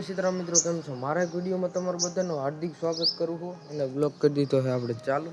સીતારામ મિત્રો, કેમ છો? મારા એક વિડીયોમાં તમારું બધાનું હાર્દિક સ્વાગત કરું છું. અને બ્લોગ કરી દીધો છે આપણે ચાલુ.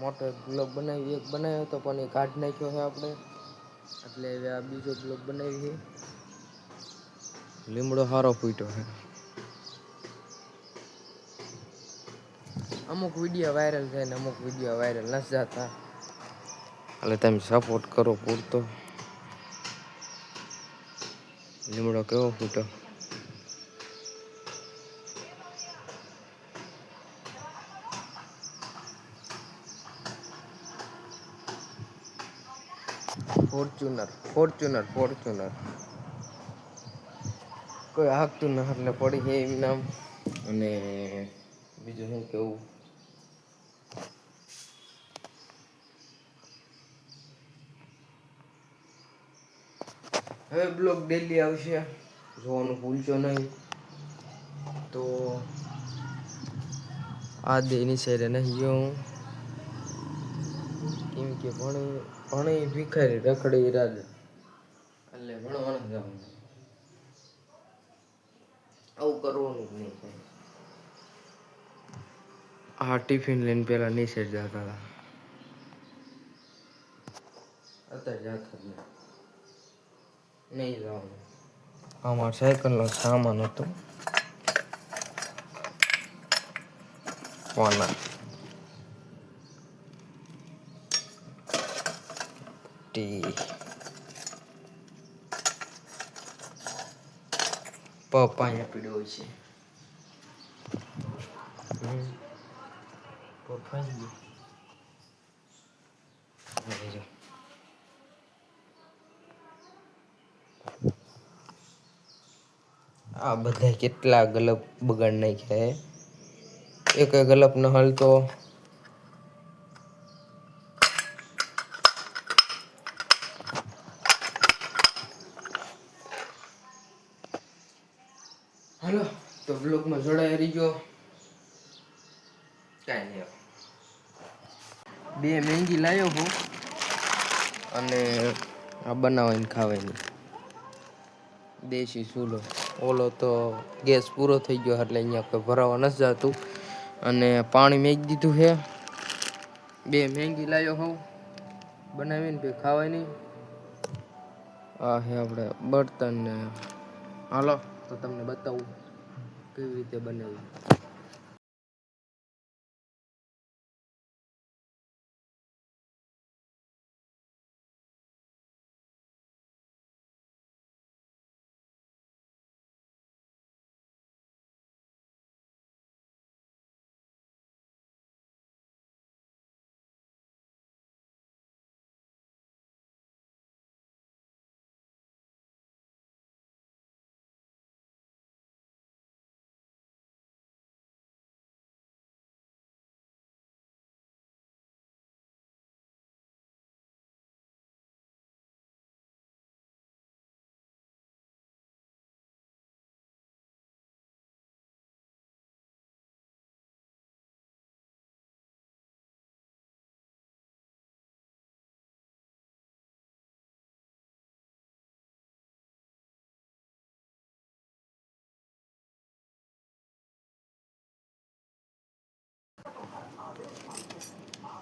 મોટો એક બ્લોગ બનાવ્યો હતો પણ એ કાઢી નાખ્યો છે આપણે. એટલે હવે આ બીજો બ્લોગ બનાવી છે. લીમડો હારો ફૂટ્યો છે. અમુક વિડીયો વાયરલ થાય ને અમુક વિડીયો વાયરલ નથી જતા. એટલે તમે સપોર્ટ કરો પૂરતો. લીમડો કેવો ફૂટ્યો. ફોર્ચ્યુનર કોઈ હાંકતું ન એટલે પડી જાય એમ નામ. અને બીજું શું કેવું, હવે બ્લોગ ડેલી આવશે, જોવાનું ભૂલશો નહીં. તો આ દેની સાઈડે નહીં ગયો હું, કેમ કે ભણી ભીખારી રખડી રાજા એટલે ભણવાનું જવાનું. આવું કરવાનું જ નહીં થાય. હા, ટિફિન લઈને પેલા નીચે જતા હતા, અત્યારે જતા નહીં જવાનું. અમારે સાયકલનો સામાન હતો વાના પપ્પા અહીંયા પીડ્યો હોય છે. પપ્પા આ બધા કેટલા ગલપ બગાડ નાખ્યા. એક ગલપ ન હલતો. હાલો તો બ્લોગમાં જોડાઈ રહીજો. કાંઈ નહીં, બે મેંગી લાવ્યો હું અને આ બનાવીને ખાવાની દેશી ચૂલો. ઓલો તો ગેસ પૂરો થઈ ગયો એટલે અહીંયા કોઈ ભરાવા નથી જતું. અને પાણી મેકી દીધું છે. બે મેંગી લાવ્યો હું બનાવીને પછી ખાવાની. આ છે આપણે બર્તન ને. હાલો તો તમને બતાવું કેવી રીતે બનાવી.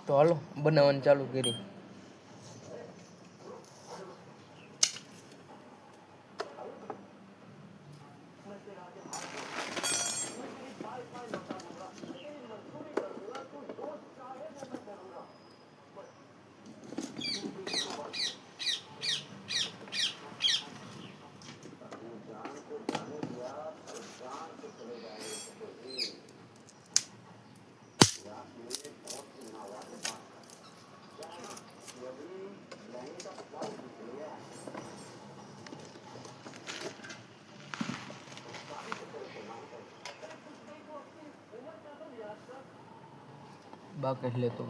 તો હાલો બનાવવાનું ચાલુ કરી. બાકસ લેતો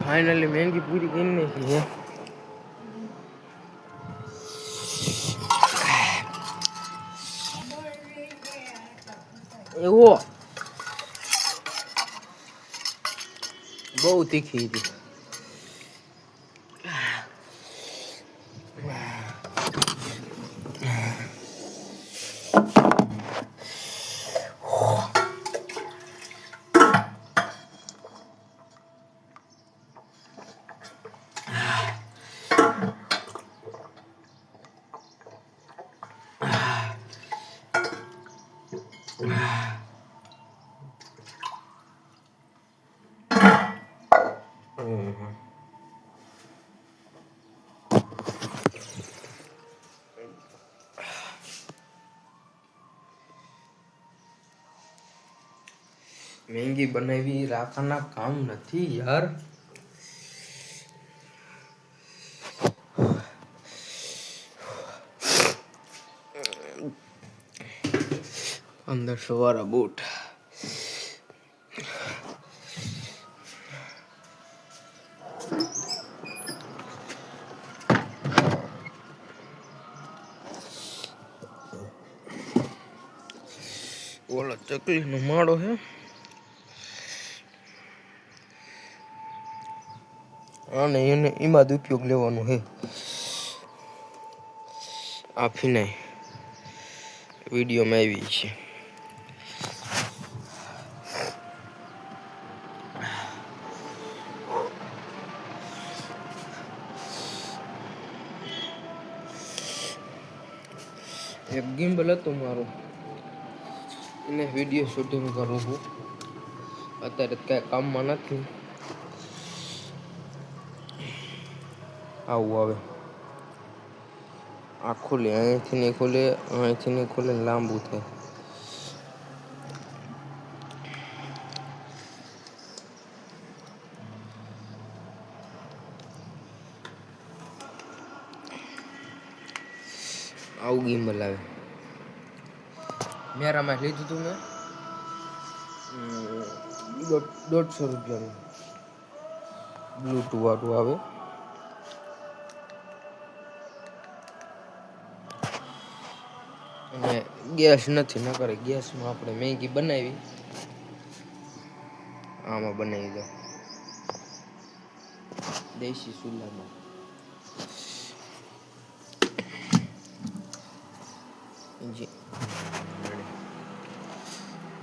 फाइनली महंगी पूरी करने की है। वो बहुत तीखी थी। महंगी बनावी राखाना काम नहीं यार। अंदर सवारा बूट ओला चकली नो माड़ो है। અને એને એમાં જ ઉપયોગ લેવાનો છે. આ ફિનાઈ વિડીયોમાં આવી છે. એક ગિમ્બલ હતું મારું, એને વિડીયો શૂટિંગ કરું છું. અત્યારે કાંઈ કામમાં નથી. આવું આવે આ ખુલે, અહીંથી નહીં ખુલે, અહીંથી નહીં ખુલે, લાંબુ થાય. આવું ગિમ્બલ આવે. મેરામાં લીધું હતું મેં 150 રૂપિયાનું, બ્લૂટૂથ વાળું આવે. અને ગેસ નથી, ન કરે ગેસમાં આપણે મેગી બનાવી, આમાં બનાવી દો દેશી ચૂલામાં.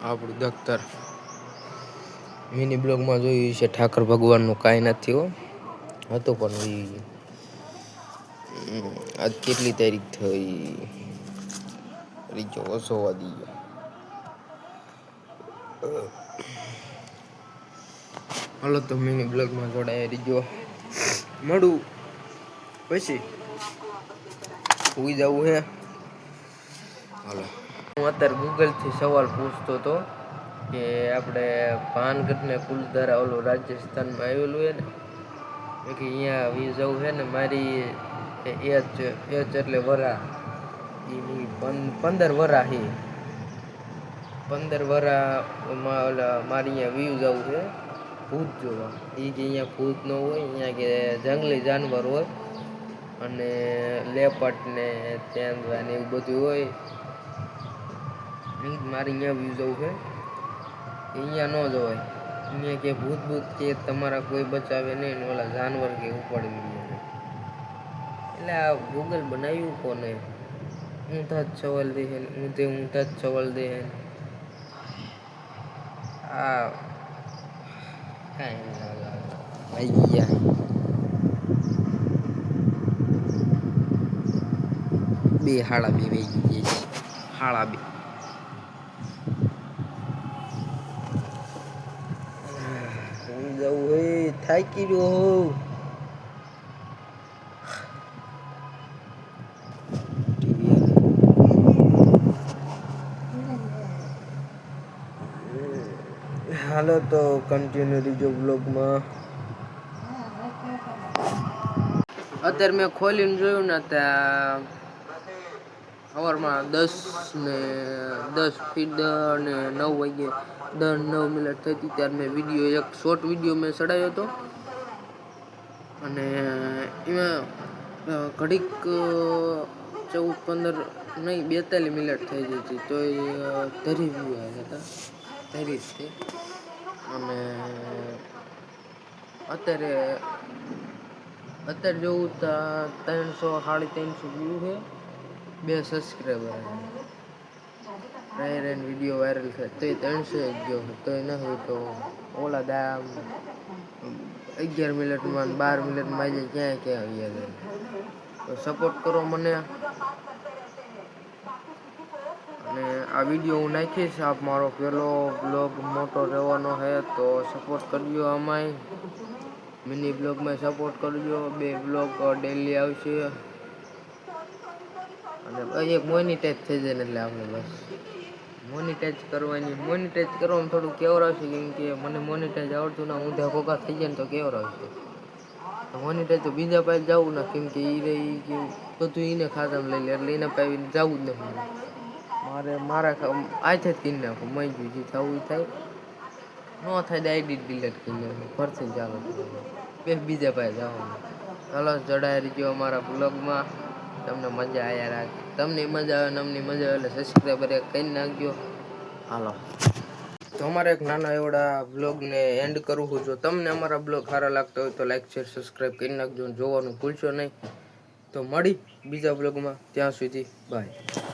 આપણું દફતર મિની બ્લોગમાં જોયું છે. ઠાકર ભગવાનનું કાંઈ નથી હો, હતું પણ આજ કેટલી તારીખ થઈ, રીચો વસોવા દીજો. હાલો તો મિની બ્લોગમાં જોડાયા રીજો, મળું પછી સુઈ જવું હે. હાલો, હું અત્યારે ગૂગલથી સવાલ પૂછતો હતો કે આપણે ભાનગઢને કુલધારા ઓલું રાજસ્થાનમાં આવેલું છે ને, કે અહીંયા આવી જવું છે ને, મારી એજ એટલે વરા એ 15 વરા છે. 15 વરામાં ઓલા મારી અહીંયા વ્યૂ જવું છે ભૂત જોવા. એ કે અહીંયા ભૂત ન હોય, અહીંયા કે જંગલી જાનવર હોય અને લેપટ ને તેંદવા ને એવું બધું હોય. મારી અહીંયા વ્યૂ જવું છે, અહીંયા ન જવાય. અહીંયા કે ભૂત કે તમારા કોઈ બચાવે નહીં, ઓલા જાનવર કે ઉપાડી લે. એટલે આ ગૂગલ બનાવ્યું કોને? ઊંધા જ સવાલ દે, ઊંધા જ સવાલ દે. આ કાંઈ આવી ગયા 2 સાડા 2 વાગી ગયા છે. સાડા 2 જવું હોય, થાકી રહ્યો હોઉં. હાલો તો કન્ટિન્યુ રીજો બ્લોગમાં. અત્યારે મેં ખોલીને જોયું ને, ત્યાં સવારમાં 10 ને 9 વાગે 9 મિનિટ થઈ હતી. ત્યારે મેં વિડીયો, એક શોર્ટ વિડીયો મેં ચડાવ્યો હતો અને એમાં ઘડીક 14-15 નહીં 42 મિનિટ થઈ ગઈ હતી. તો એ ધરી વ્યૂ આવ્યા હતા, ધરી જ તે. અને અત્યારે જોવું તો 300-350 વ્યૂ છે, 2 સબસ્ક્રાઈબર. રાયરાન વિડીયો વાયરલ થાય તો 300 જ ગયો, તો એ નથી તો ઓલા દામ 11 મિનિટમાં 12 મિનિટમાં આવી જાય, ક્યાં આવી જાય. તો સપોર્ટ કરો મને. અને આ વિડીયો હું નાખીશ. આપ મારો પહેલો બ્લોગ મોટો રહેવાનો છે તો સપોર્ટ કરજો. આમાંય મિની બ્લોગમાં સપોર્ટ કરજો. 2 બ્લોગ ડેલી આવશે. અને એક મોનિટાઈઝ થઈ જાય ને એટલે આપણે બસ મોનિટાઈઝ કરવાની. મોનિટાઈઝ કરવામાં થોડું કેવર આવશે, કેમ કે મને મોનિટાઈઝ આવડતું ના. ઊંધા ભોગા થઈ જાય ને તો કેવર આવશે. મોનિટાઈઝ તો બીજા પાસે જવું ના, કેમ કે બધું એને ખાતામાં લઈ લે, એટલે એના પાસે જવું જ નથી. મારા આથી જ કરી નાખું. મઈ ગયું જે થવું એ થાય, ન થાય તો આઈડી ડિલીટ કરી નાખું. ફરથી ચાલો બીજા પાસે જવાનું. ચાલો જડાઈ રહીજો અમારા બ્લોગમાં. તમને મજા આવ્યા રાખ, તમને મજા આવે ને અમને મજા આવે એટલે સબસ્ક્રાઈબર કરી નાખજો. હાલો. તો અમારા એક નાના એવડા બ્લોગને એન્ડ કરું છું. જો તમને અમારા બ્લોગ સારા લાગતા હોય તો લાઈક શેર સબસ્ક્રાઈબ કરી નાખજો, જોવાનું ભૂલશો નહીં. તો મળી બીજા બ્લોગમાં, ત્યાં સુધી બાય.